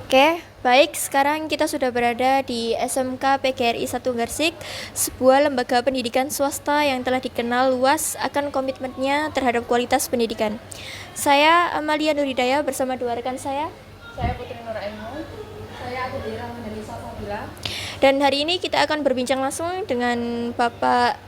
Oke, baik. Sekarang kita sudah berada di SMK PGRI 1 Gersik, sebuah lembaga pendidikan swasta yang telah dikenal luas akan komitmennya terhadap kualitas pendidikan. Saya Amalia Nuridaya bersama dua rekan saya Putri Nur Ainu, saya Adira dari Salsabila. Dan hari ini kita akan berbincang langsung dengan Bapak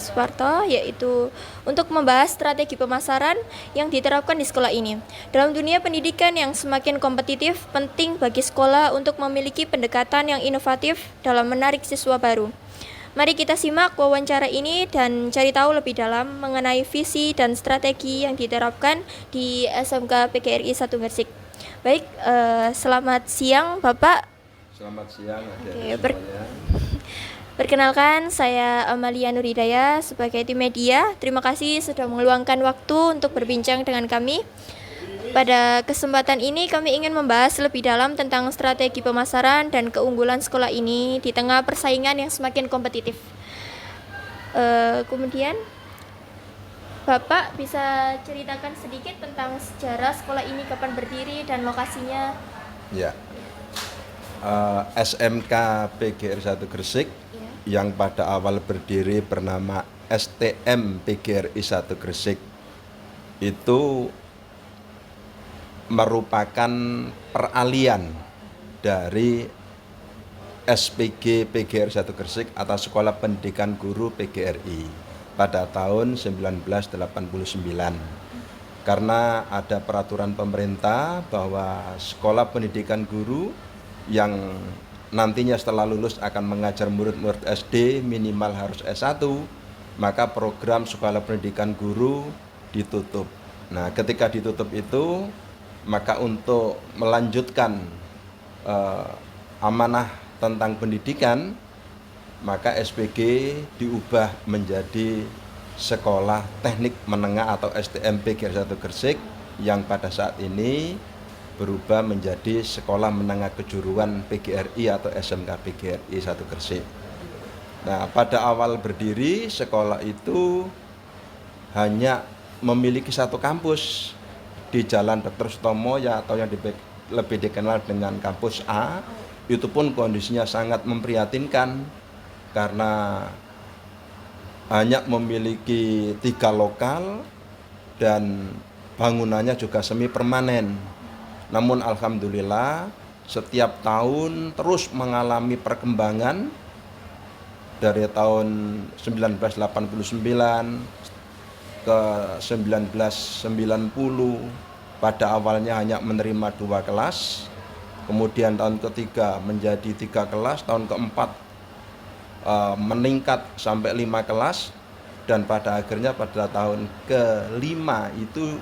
Suparto, yaitu untuk membahas strategi pemasaran yang diterapkan di sekolah ini. Dalam dunia pendidikan yang semakin kompetitif, penting bagi sekolah untuk memiliki pendekatan yang inovatif dalam menarik siswa baru. Mari kita simak wawancara ini dan cari tahu lebih dalam mengenai visi dan strategi yang diterapkan di SMK PGRI 1 Gersik. Baik, selamat siang Bapak. Selamat siang Oke, perkenalkan, saya Amalia Nuridaya sebagai tim media. Terima kasih sudah meluangkan waktu untuk berbincang dengan kami. Pada kesempatan ini kami ingin membahas lebih dalam tentang strategi pemasaran dan keunggulan sekolah ini di tengah persaingan yang semakin kompetitif. Kemudian, Bapak bisa ceritakan sedikit tentang sejarah sekolah ini, kapan berdiri dan lokasinya? Ya, SMK PGRI 1 Gersik yang pada awal berdiri bernama STM PGRI 1 Gersik itu merupakan peralihan dari SPG PGRI 1 Gersik atau Sekolah Pendidikan Guru PGRI pada tahun 1989, karena ada peraturan pemerintah bahwa sekolah pendidikan guru yang nantinya setelah lulus akan mengajar murid-murid SD minimal harus S1, maka program sekolah pendidikan guru ditutup. Nah, ketika ditutup itu, maka untuk melanjutkan amanah tentang pendidikan, maka SPG diubah menjadi Sekolah Teknik Menengah atau STM PGRI 1 Gersik yang pada saat ini berubah menjadi Sekolah Menengah Kejuruan PGRI atau SMK PGRI 1 Gersik. Nah, pada awal berdiri sekolah itu hanya memiliki satu kampus di Jalan Dr. Sutomo atau yang lebih dikenal dengan kampus A. Itu pun kondisinya sangat memprihatinkan karena hanya memiliki 3 lokal dan bangunannya juga semi permanen. Namun alhamdulillah setiap tahun terus mengalami perkembangan dari tahun 1989 ke 1990. Pada awalnya hanya menerima 2 kelas, kemudian tahun ketiga menjadi 3 kelas, tahun keempat meningkat sampai 5 kelas, dan pada akhirnya pada tahun ke-5 itu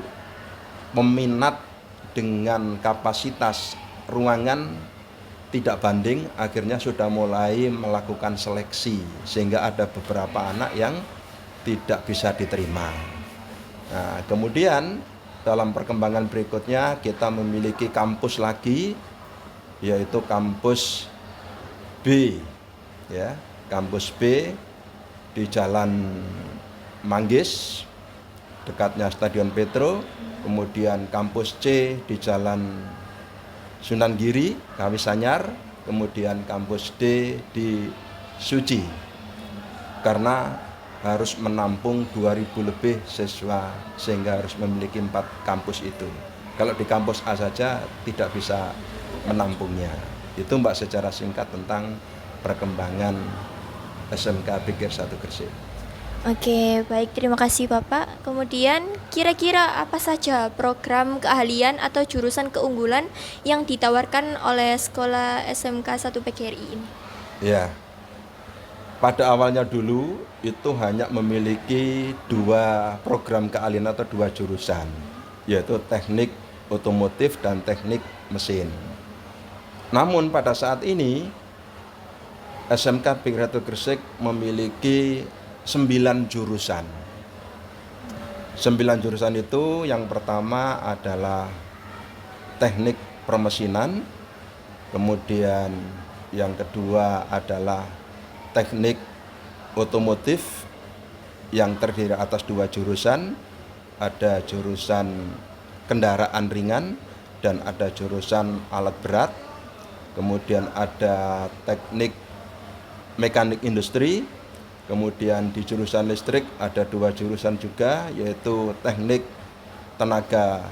peminat dengan kapasitas ruangan tidak banding, akhirnya sudah mulai melakukan seleksi sehingga ada beberapa anak yang tidak bisa diterima. Nah, kemudian dalam perkembangan berikutnya kita memiliki kampus lagi, yaitu kampus B, ya, kampus B di Jalan Manggis dekatnya Stadion Petro. Kemudian kampus C di Jalan Sunan Giri, Kawisanyar. Kemudian kampus D di Suci, karena harus menampung 2000 lebih siswa sehingga harus memiliki 4 kampus itu. Kalau di kampus A saja tidak bisa menampungnya. Itu Mbak secara singkat tentang perkembangan SMK PGRI 1 Gersik. Oke, baik, terima kasih Bapak. Kemudian, kira-kira apa saja program keahlian atau jurusan keunggulan yang ditawarkan oleh sekolah SMK 1 PGRI ini? Ya, pada awalnya dulu itu hanya memiliki 2 program keahlian atau 2 jurusan, yaitu teknik otomotif dan teknik mesin. Namun pada saat ini SMK PGRI 1 Gersik memiliki 9 jurusan. 9 jurusan itu yang pertama adalah teknik permesinan, kemudian yang kedua adalah teknik otomotif yang terdiri atas 2 jurusan, ada jurusan kendaraan ringan dan ada jurusan alat berat, kemudian ada teknik mekanik industri, kemudian di jurusan listrik ada 2 jurusan juga, yaitu teknik tenaga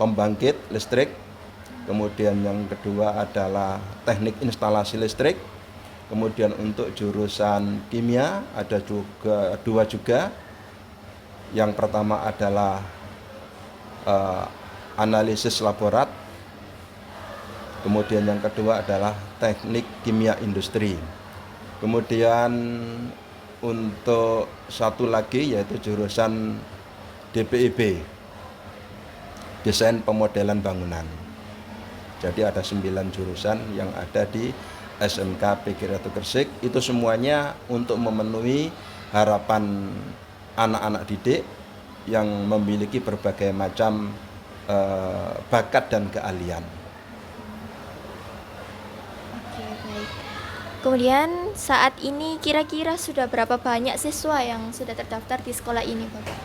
pembangkit listrik, kemudian yang kedua adalah teknik instalasi listrik, kemudian untuk jurusan kimia ada juga 2 juga. Yang pertama adalah analisis laborat, kemudian yang kedua adalah teknik kimia industri. Kemudian untuk satu lagi yaitu jurusan DPIB, desain pemodelan bangunan. Jadi ada 9 jurusan yang ada di SMK PGRI 1 Gresik. Itu semuanya untuk memenuhi harapan anak-anak didik yang memiliki berbagai macam bakat dan keahlian. Oke, baik. Kemudian saat ini kira-kira sudah berapa banyak siswa yang sudah terdaftar di sekolah ini, Bapak?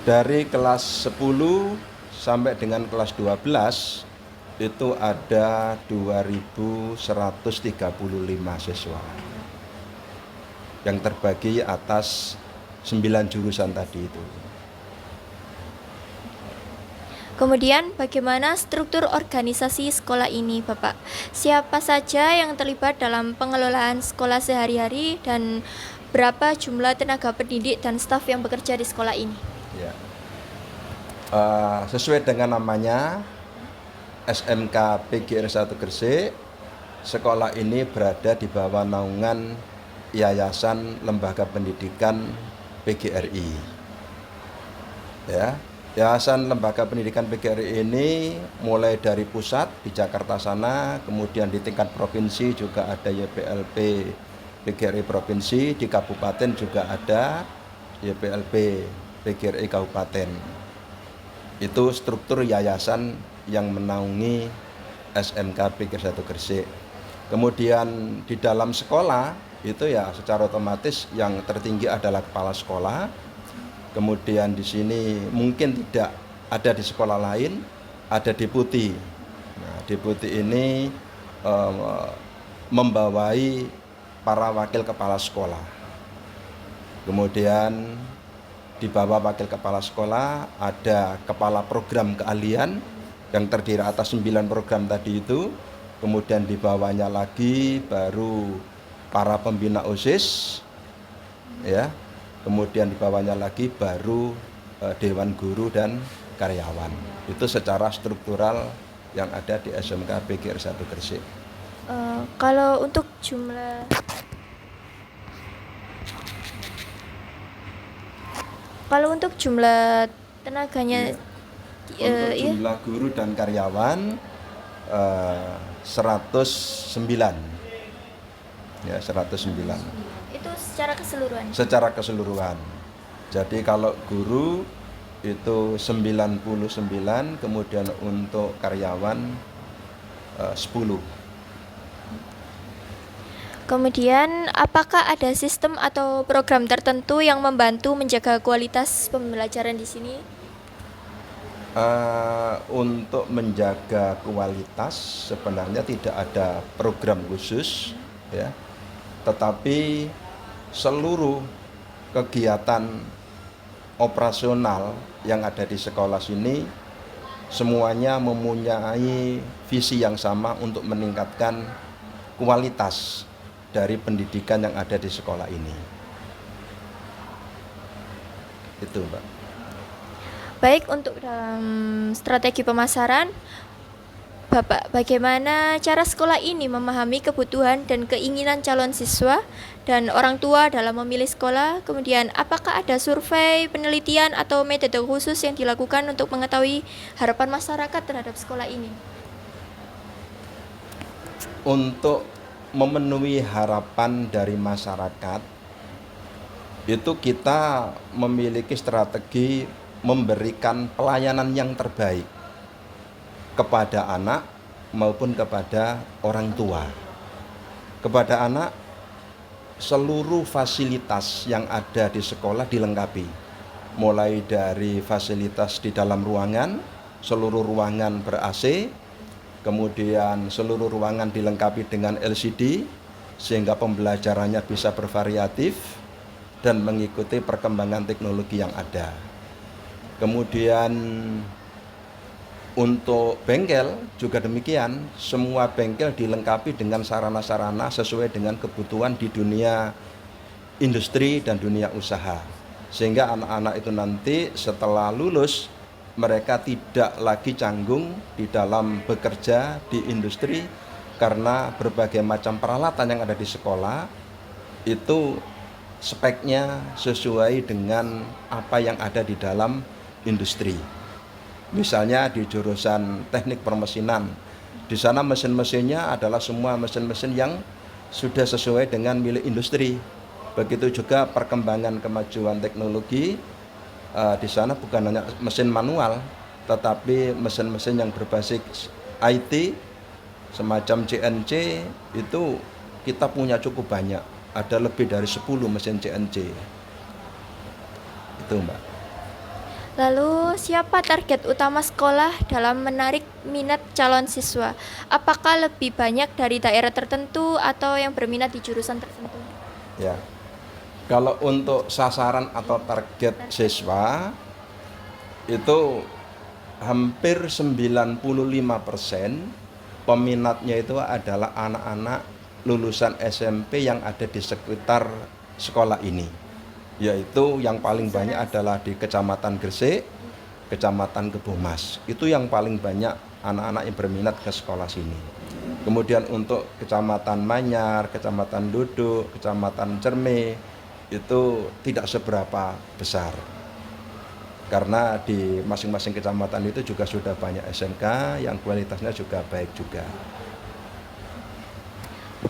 Dari kelas 10 sampai dengan kelas 12 itu ada 2.135 siswa yang terbagi atas 9 jurusan tadi itu. Kemudian bagaimana struktur organisasi sekolah ini, Bapak? Siapa saja yang terlibat dalam pengelolaan sekolah sehari-hari dan berapa jumlah tenaga pendidik dan staf yang bekerja di sekolah ini? Ya. Sesuai dengan namanya SMK PGRI 1 Gresik, sekolah ini berada di bawah naungan Yayasan Lembaga Pendidikan PGRI. Ya. Yayasan Lembaga Pendidikan PGRI ini mulai dari pusat di Jakarta sana, kemudian di tingkat provinsi juga ada YPLP PGRI Provinsi, di kabupaten juga ada YPLP PGRI Kabupaten. Itu struktur yayasan yang menaungi SMK PGRI 1 Gresik. Kemudian di dalam sekolah itu ya secara otomatis yang tertinggi adalah kepala sekolah. Kemudian di sini mungkin tidak ada di sekolah lain, ada deputi. Nah, deputi ini membawai para wakil kepala sekolah. Kemudian di bawah wakil kepala sekolah ada kepala program keahlian yang terdiri atas 9 program tadi itu. Kemudian di bawahnya lagi baru para pembina OSIS, ya. Kemudian di bawahnya lagi baru Dewan Guru dan karyawan. Itu secara struktural yang ada di SMK PGRI 1 Gresik. Kalau untuk jumlah tenaganya, Untuk jumlah guru dan karyawan 109. Ya, 109. Itu secara keseluruhan. Secara keseluruhan. Jadi kalau guru itu 99, kemudian untuk karyawan 10. Kemudian apakah ada sistem atau program tertentu yang membantu menjaga kualitas pembelajaran di sini? Untuk menjaga kualitas sebenarnya tidak ada program khusus, ya. Tetapi seluruh kegiatan operasional yang ada di sekolah sini semuanya mempunyai visi yang sama untuk meningkatkan kualitas dari pendidikan yang ada di sekolah ini. Itu, Mbak. Baik, untuk dalam strategi pemasaran, Bapak, bagaimana cara sekolah ini memahami kebutuhan dan keinginan calon siswa dan orang tua dalam memilih sekolah? Kemudian, apakah ada survei, penelitian, atau metode khusus yang dilakukan untuk mengetahui harapan masyarakat terhadap sekolah ini? Untuk memenuhi harapan dari masyarakat, itu kita memiliki strategi memberikan pelayanan yang terbaik kepada anak maupun kepada orang tua. Kepada anak, seluruh fasilitas yang ada di sekolah dilengkapi. Mulai dari fasilitas di dalam ruangan seluruh ruangan ber-AC, kemudian seluruh ruangan dilengkapi dengan LCD sehingga pembelajarannya bisa bervariatif dan mengikuti perkembangan teknologi yang ada. Kemudian untuk bengkel juga demikian, semua bengkel dilengkapi dengan sarana-sarana sesuai dengan kebutuhan di dunia industri dan dunia usaha. Sehingga anak-anak itu nanti setelah lulus, mereka tidak lagi canggung di dalam bekerja di industri karena berbagai macam peralatan yang ada di sekolah itu speknya sesuai dengan apa yang ada di dalam industri. Misalnya di jurusan teknik permesinan, di sana mesin-mesinnya adalah semua mesin-mesin yang sudah sesuai dengan milik industri. Begitu juga perkembangan kemajuan teknologi, di sana bukan hanya mesin manual, tetapi mesin-mesin yang berbasis IT, semacam CNC, itu kita punya cukup banyak. Ada lebih dari 10 mesin CNC. Itu, Mbak. Lalu, siapa target utama sekolah dalam menarik minat calon siswa? Apakah lebih banyak dari daerah tertentu atau yang berminat di jurusan tertentu? Ya. Kalau untuk sasaran atau target siswa itu hampir 95% peminatnya itu adalah anak-anak lulusan SMP yang ada di sekitar sekolah ini. Yaitu yang paling banyak adalah di Kecamatan Gresik, Kecamatan Kebomas. Itu yang paling banyak anak-anak yang berminat ke sekolah sini. Kemudian untuk Kecamatan Manyar, Kecamatan Duduk, Kecamatan Cerme, itu tidak seberapa besar. Karena di masing-masing kecamatan itu juga sudah banyak SMK yang kualitasnya juga baik juga.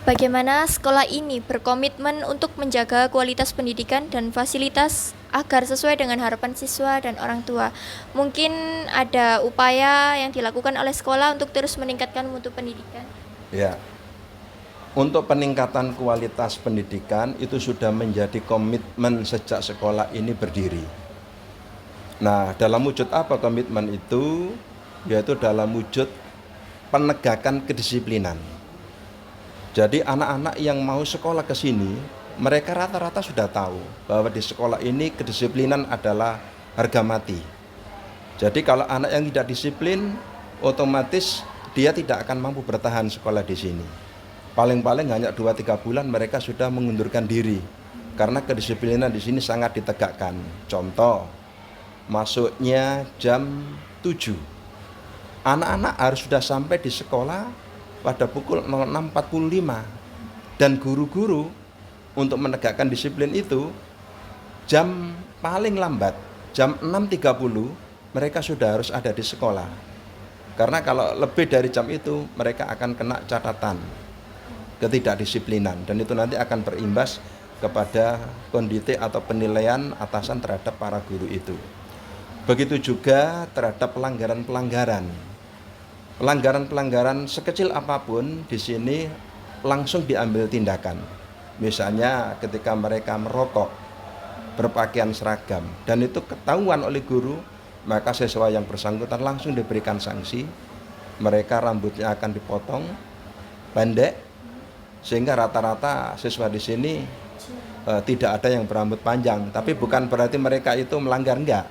Bagaimana sekolah ini berkomitmen untuk menjaga kualitas pendidikan dan fasilitas agar sesuai dengan harapan siswa dan orang tua? Mungkin ada upaya yang dilakukan oleh sekolah untuk terus meningkatkan mutu pendidikan? Ya, untuk peningkatan kualitas pendidikan itu sudah menjadi komitmen sejak sekolah ini berdiri. Nah, dalam wujud apa komitmen itu? Yaitu dalam wujud penegakan kedisiplinan. Jadi anak-anak yang mau sekolah ke sini, mereka rata-rata sudah tahu bahwa di sekolah ini kedisiplinan adalah harga mati. Jadi kalau anak yang tidak disiplin, otomatis dia tidak akan mampu bertahan sekolah di sini. Paling-paling hanya 2-3 bulan mereka sudah mengundurkan diri. Karena kedisiplinan di sini sangat ditegakkan. Contoh, masuknya jam 7. Anak-anak harus sudah sampai di sekolah pada pukul 06.45 dan guru-guru untuk menegakkan disiplin itu jam paling lambat jam 6.30 mereka sudah harus ada di sekolah, karena kalau lebih dari jam itu mereka akan kena catatan ketidakdisiplinan dan itu nanti akan berimbas kepada kondite atau penilaian atasan terhadap para guru itu. Begitu juga terhadap pelanggaran sekecil apapun di sini langsung diambil tindakan. Misalnya ketika mereka merokok, berpakaian seragam, dan itu ketahuan oleh guru, maka siswa yang bersangkutan langsung diberikan sanksi. Mereka rambutnya akan dipotong pendek, sehingga rata-rata siswa di sini tidak ada yang berambut panjang. Tapi bukan berarti mereka itu melanggar, enggak.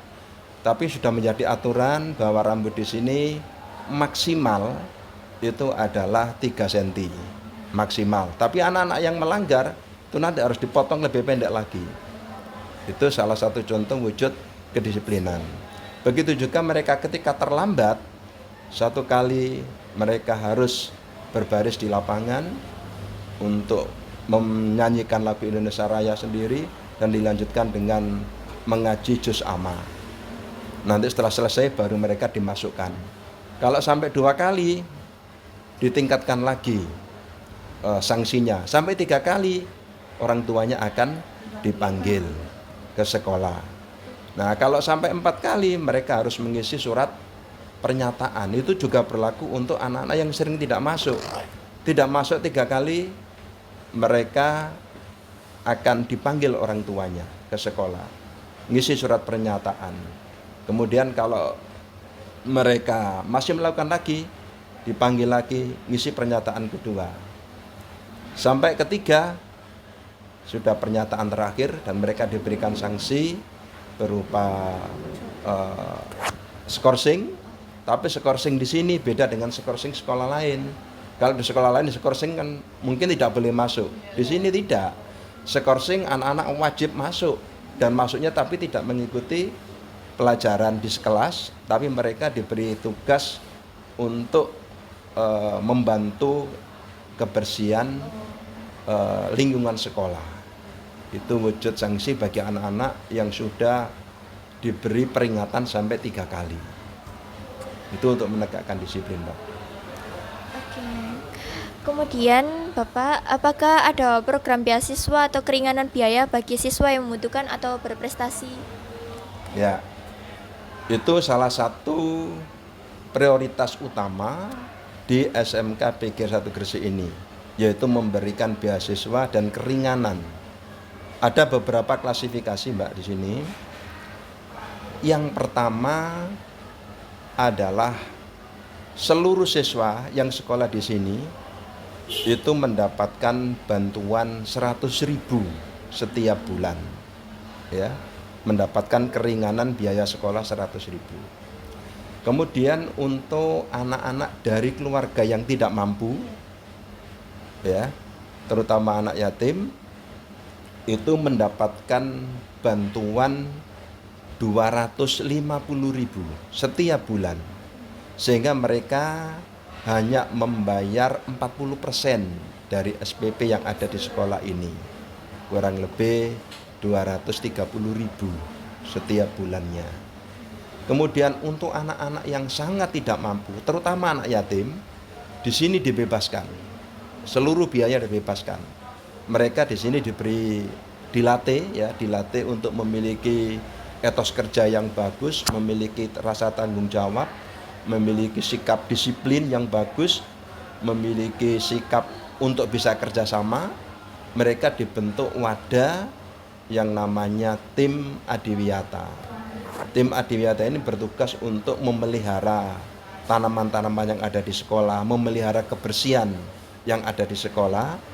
Tapi sudah menjadi aturan bahwa rambut di sini maksimal itu adalah 3 cm maksimal. Tapi anak-anak yang melanggar itu nanti harus dipotong lebih pendek lagi. Itu salah satu contoh wujud kedisiplinan. Begitu juga mereka ketika terlambat, satu kali mereka harus berbaris di lapangan untuk menyanyikan lagu Indonesia Raya sendiri dan dilanjutkan dengan mengaji juz amma. Nanti setelah selesai baru mereka dimasukkan. Kalau sampai 2 kali ditingkatkan lagi sanksinya. Sampai 3 kali orang tuanya akan dipanggil ke sekolah. Nah, kalau sampai 4 kali mereka harus mengisi surat pernyataan. Itu juga berlaku untuk anak-anak yang sering tidak masuk. Tidak masuk 3 kali mereka akan dipanggil orang tuanya ke sekolah, ngisi surat pernyataan. Kemudian kalau mereka masih melakukan lagi, dipanggil lagi, ngisi pernyataan kedua. Sampai ketiga, sudah pernyataan terakhir dan mereka diberikan sanksi berupa skorsing. Tapi skorsing di sini beda dengan skorsing sekolah lain. Kalau di sekolah lain skorsing kan mungkin tidak boleh masuk. Di sini tidak. Skorsing anak-anak wajib masuk dan masuknya tapi tidak mengikuti pelajaran di sekelas, tapi mereka diberi tugas untuk membantu kebersihan lingkungan sekolah. Itu wujud sanksi bagi anak-anak yang sudah diberi peringatan sampai 3 kali. Itu untuk menegakkan disiplin, Pak. Oke. Kemudian, Bapak, apakah ada program beasiswa atau keringanan biaya bagi siswa yang membutuhkan atau berprestasi? Ya, itu salah satu prioritas utama di SMK PGR 1 Gresik ini, yaitu memberikan beasiswa dan keringanan. Ada beberapa klasifikasi, Mbak, di sini. Yang pertama adalah seluruh siswa yang sekolah di sini itu mendapatkan bantuan 100.000 setiap bulan, ya, mendapatkan keringanan biaya sekolah 100.000. Kemudian untuk anak-anak dari keluarga yang tidak mampu, ya, terutama anak yatim, itu mendapatkan bantuan 250.000 setiap bulan, sehingga mereka hanya membayar 40% dari SPP yang ada di sekolah ini, kurang lebih 230.000 setiap bulannya. Kemudian untuk anak-anak yang sangat tidak mampu, terutama anak yatim, di sini dibebaskan, seluruh biaya dibebaskan. Mereka di sini dilatih untuk memiliki etos kerja yang bagus, memiliki rasa tanggung jawab, memiliki sikap disiplin yang bagus, memiliki sikap untuk bisa kerjasama. Mereka dibentuk wadah yang namanya tim adiwiyata. Tim adiwiyata ini bertugas untuk memelihara tanaman-tanaman yang ada di sekolah, memelihara kebersihan yang ada di sekolah.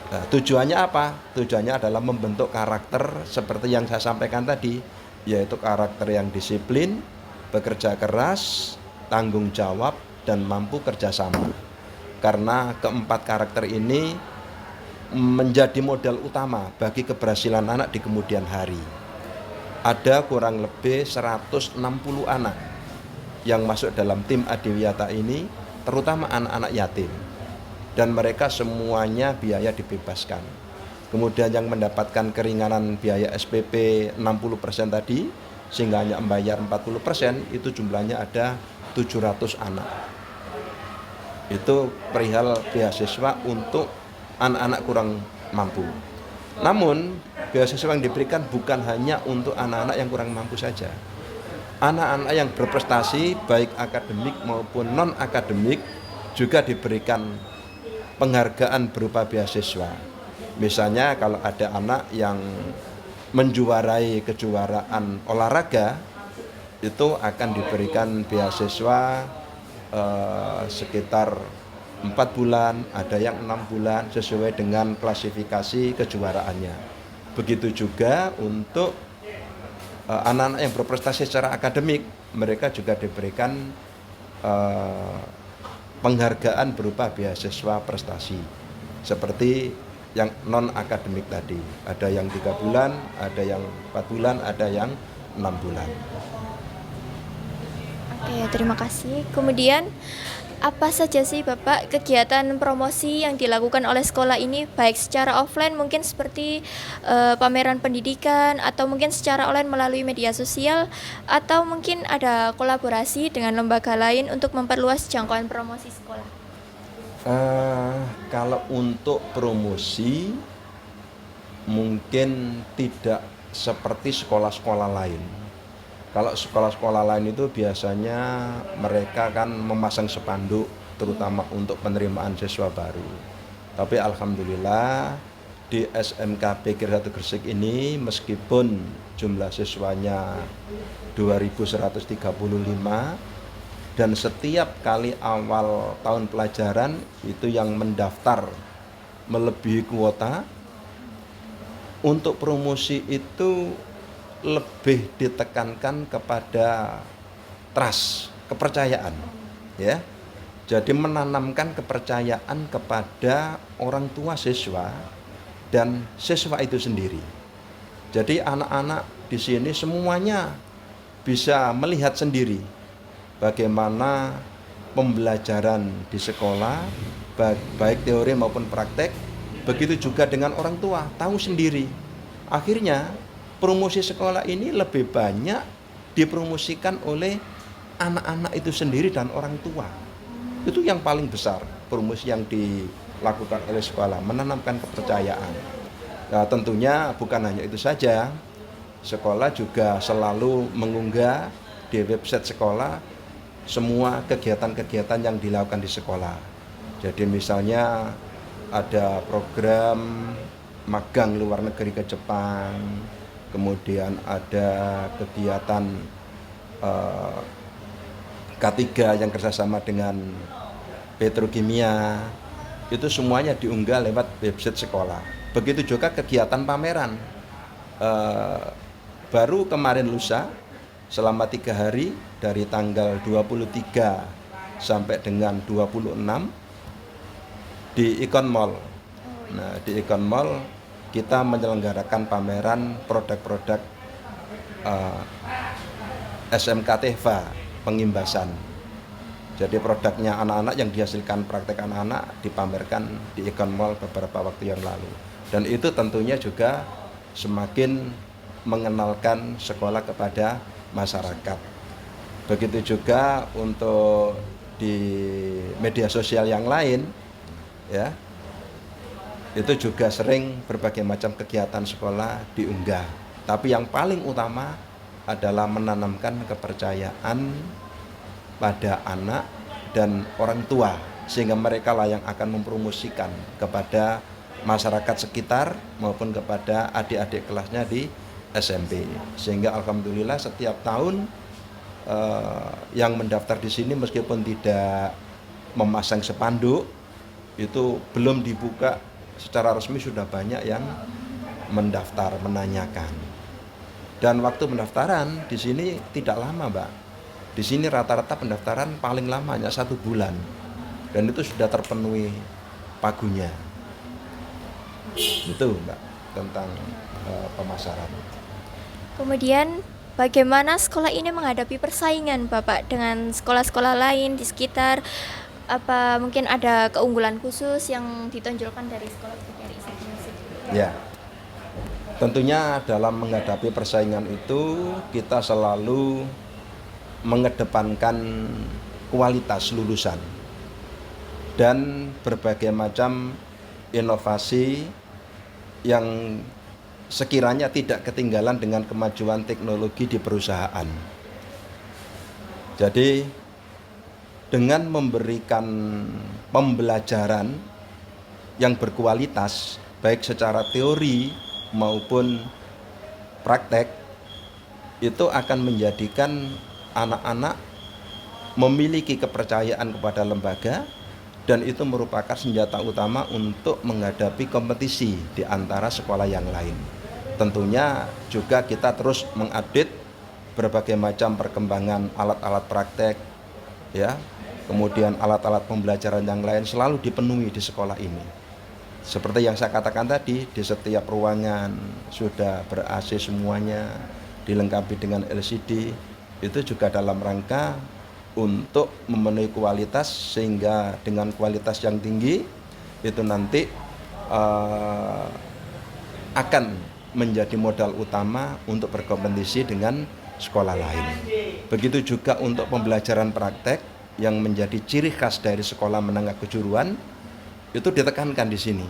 Nah, tujuannya apa? Tujuannya adalah membentuk karakter seperti yang saya sampaikan tadi, yaitu karakter yang disiplin, bekerja keras, tanggung jawab, dan mampu kerjasama. Karena keempat karakter ini menjadi modal utama bagi keberhasilan anak di kemudian hari. Ada kurang lebih 160 anak yang masuk dalam tim adiwiyata ini, terutama anak-anak yatim. Dan mereka semuanya biaya dibebaskan. Kemudian yang mendapatkan keringanan biaya SPP 60% tadi, sehingga hanya membayar 40%, itu jumlahnya ada 700 anak. Itu perihal beasiswa untuk anak-anak kurang mampu. Namun beasiswa yang diberikan bukan hanya untuk anak-anak yang kurang mampu saja. Anak-anak yang berprestasi baik akademik maupun non-akademik juga diberikan penghargaan berupa beasiswa. Misalnya kalau ada anak yang menjuarai kejuaraan olahraga, itu akan diberikan beasiswa sekitar 4 bulan, ada yang 6 bulan sesuai dengan klasifikasi kejuaraannya. Begitu juga untuk anak-anak yang berprestasi secara akademik, mereka juga diberikan penghargaan berupa beasiswa prestasi seperti yang non akademik tadi, ada yang 3 bulan, ada yang 4 bulan, ada yang 6 bulan. Oke, terima kasih. Kemudian, apa saja sih Bapak kegiatan promosi yang dilakukan oleh sekolah ini, baik secara offline mungkin seperti pameran pendidikan, atau mungkin secara online melalui media sosial, atau mungkin ada kolaborasi dengan lembaga lain untuk memperluas jangkauan promosi sekolah? Kalau untuk promosi mungkin tidak seperti sekolah-sekolah lain. Kalau sekolah-sekolah lain itu biasanya mereka kan memasang spanduk terutama untuk penerimaan siswa baru. Tapi alhamdulillah di SMK Pikir 1 Gresik ini meskipun jumlah siswanya 2.135 dan setiap kali awal tahun pelajaran itu yang mendaftar melebihi kuota, untuk promosi itu lebih ditekankan kepada trust, kepercayaan, ya. Jadi menanamkan kepercayaan kepada orang tua siswa dan siswa itu sendiri. Jadi anak-anak di sini semuanya bisa melihat sendiri bagaimana pembelajaran di sekolah, baik teori maupun praktek. Begitu juga dengan orang tua, tahu sendiri. Akhirnya promosi sekolah ini lebih banyak dipromosikan oleh anak-anak itu sendiri dan orang tua. Itu yang paling besar promosi yang dilakukan oleh sekolah, menanamkan kepercayaan. Nah, tentunya bukan hanya itu saja, sekolah juga selalu mengunggah di website sekolah semua kegiatan-kegiatan yang dilakukan di sekolah. Jadi misalnya ada program magang luar negeri ke Jepang, kemudian ada kegiatan K3 yang kerjasama dengan petrokimia, itu semuanya diunggah lewat website sekolah. Begitu juga kegiatan pameran. Baru kemarin lusa selama 3 hari dari tanggal 23 sampai dengan 26 di Icon Mall. Nah, di Icon Mall kita menyelenggarakan pameran produk-produk SMK Tehva pengimbasan. Jadi produknya anak-anak yang dihasilkan praktek anak-anak dipamerkan di Icon Mall beberapa waktu yang lalu. Dan itu tentunya juga semakin mengenalkan sekolah kepada masyarakat. Begitu juga untuk di media sosial yang lain, ya, itu juga sering berbagai macam kegiatan sekolah diunggah. Tapi yang paling utama adalah menanamkan kepercayaan pada anak dan orang tua, sehingga mereka lah yang akan mempromosikan kepada masyarakat sekitar maupun kepada adik-adik kelasnya di SMP. Sehingga alhamdulillah setiap tahun yang mendaftar di sini meskipun tidak memasang spanduk, itu belum dibuka secara resmi sudah banyak yang mendaftar, menanyakan. Dan waktu pendaftaran di sini tidak lama, Mbak. Di sini rata-rata pendaftaran paling lama hanya 1 bulan, dan itu sudah terpenuhi pagunya. Itu, Mbak, tentang pemasaran. Kemudian bagaimana sekolah ini menghadapi persaingan Bapak dengan sekolah-sekolah lain di sekitar? Apa mungkin ada keunggulan khusus yang ditonjolkan dari sekolah PKRI Gresik? Ya, tentunya dalam menghadapi persaingan itu kita selalu mengedepankan kualitas lulusan dan berbagai macam inovasi yang sekiranya tidak ketinggalan dengan kemajuan teknologi di perusahaan. Jadi dengan memberikan pembelajaran yang berkualitas baik secara teori maupun praktek, itu akan menjadikan anak-anak memiliki kepercayaan kepada lembaga, dan itu merupakan senjata utama untuk menghadapi kompetisi di antara sekolah yang lain. Tentunya juga kita terus mengupdate berbagai macam perkembangan alat-alat praktek, ya, kemudian alat-alat pembelajaran yang lain selalu dipenuhi di sekolah ini. Seperti yang saya katakan tadi, di setiap ruangan sudah ber-AC semuanya, dilengkapi dengan LCD. Itu juga dalam rangka untuk memenuhi kualitas, sehingga dengan kualitas yang tinggi itu nanti akan menjadi modal utama untuk berkompetisi dengan sekolah lain. Begitu juga untuk pembelajaran praktek yang menjadi ciri khas dari sekolah menengah kejuruan, itu ditekankan di sini.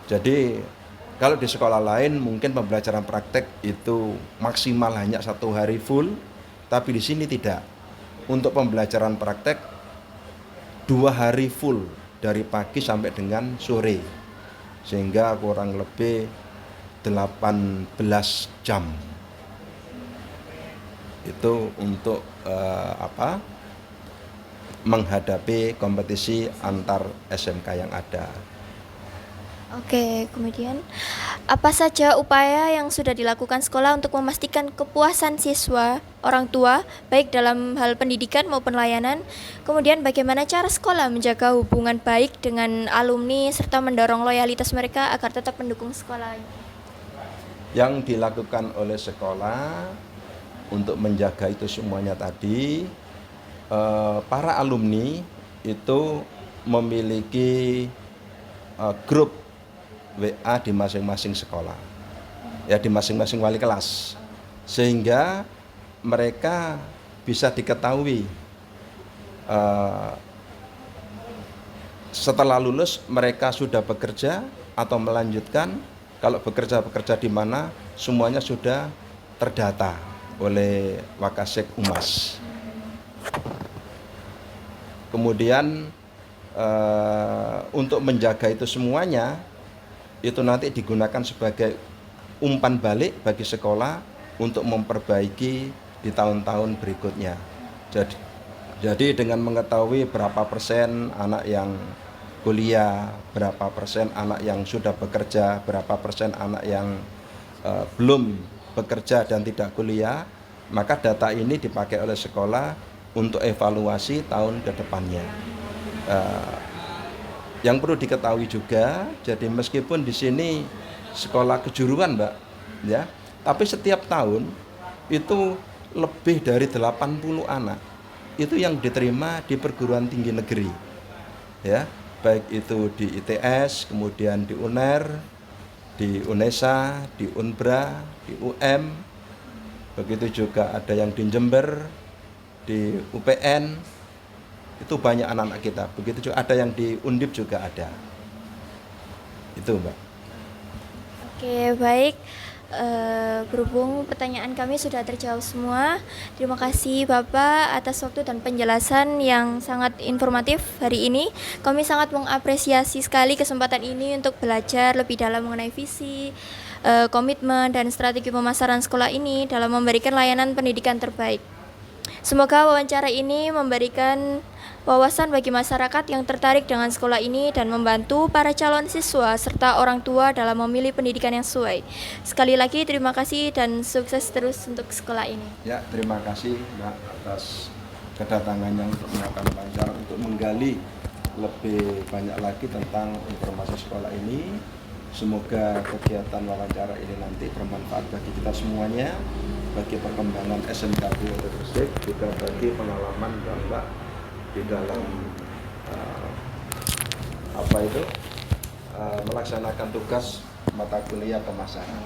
Jadi kalau di sekolah lain mungkin pembelajaran praktek itu maksimal hanya 1 hari full, tapi di sini tidak. Untuk pembelajaran praktek 2 hari full dari pagi sampai dengan sore. sehingga kurang lebih 18 jam itu untuk menghadapi kompetisi antar SMK yang ada. Oke, kemudian apa saja upaya yang sudah dilakukan sekolah untuk memastikan kepuasan siswa, orang tua, baik dalam hal pendidikan maupun layanan? Kemudian bagaimana cara sekolah menjaga hubungan baik dengan alumni serta mendorong loyalitas mereka agar tetap mendukung sekolah? Yang dilakukan oleh sekolah untuk menjaga itu semuanya tadi, para alumni itu memiliki grup WA di masing-masing sekolah, ya di masing-masing wali kelas, sehingga mereka bisa diketahui setelah lulus mereka sudah bekerja atau melanjutkan. Kalau bekerja di mana, semuanya sudah terdata oleh Wakasek Umas. Kemudian untuk menjaga itu semuanya, itu nanti digunakan sebagai umpan balik bagi sekolah untuk memperbaiki di tahun-tahun berikutnya. Jadi dengan mengetahui berapa persen anak yang kuliah, berapa persen anak yang sudah bekerja, berapa persen anak yang belum bekerja dan tidak kuliah, maka data ini dipakai oleh sekolah untuk evaluasi tahun ke depannya. Yang perlu diketahui juga, jadi meskipun di sini sekolah kejuruan, Mbak, ya, tapi setiap tahun itu lebih dari 80 anak itu yang diterima di perguruan tinggi negeri, ya, baik itu di ITS, kemudian di UNER, di UNESA, di UNBRA, di UM, begitu juga ada yang di Jember, di UPN. Itu banyak anak-anak kita. Begitu juga ada yang di Undip juga ada. Itu, Mbak. Oke, baik. Berhubung pertanyaan kami sudah terjawab semua. Terima kasih Bapak atas waktu dan penjelasan yang sangat informatif hari ini. Kami sangat mengapresiasi sekali kesempatan ini untuk belajar lebih dalam mengenai visi, komitmen, dan strategi pemasaran sekolah ini dalam memberikan layanan pendidikan terbaik. Semoga wawancara ini memberikan wawasan bagi masyarakat yang tertarik dengan sekolah ini dan membantu para calon siswa serta orang tua dalam memilih pendidikan yang sesuai. Sekali lagi terima kasih dan sukses terus untuk sekolah ini. Ya, terima kasih Mbak atas kedatangannya untuk melakukan wawancara untuk menggali lebih banyak lagi tentang informasi sekolah ini. Semoga kegiatan wawancara ini nanti bermanfaat bagi kita semuanya, bagi perkembangan SMK Biotek Gresik, juga bagi pengalaman Mbak di dalam melaksanakan tugas mata kuliah pemasaran.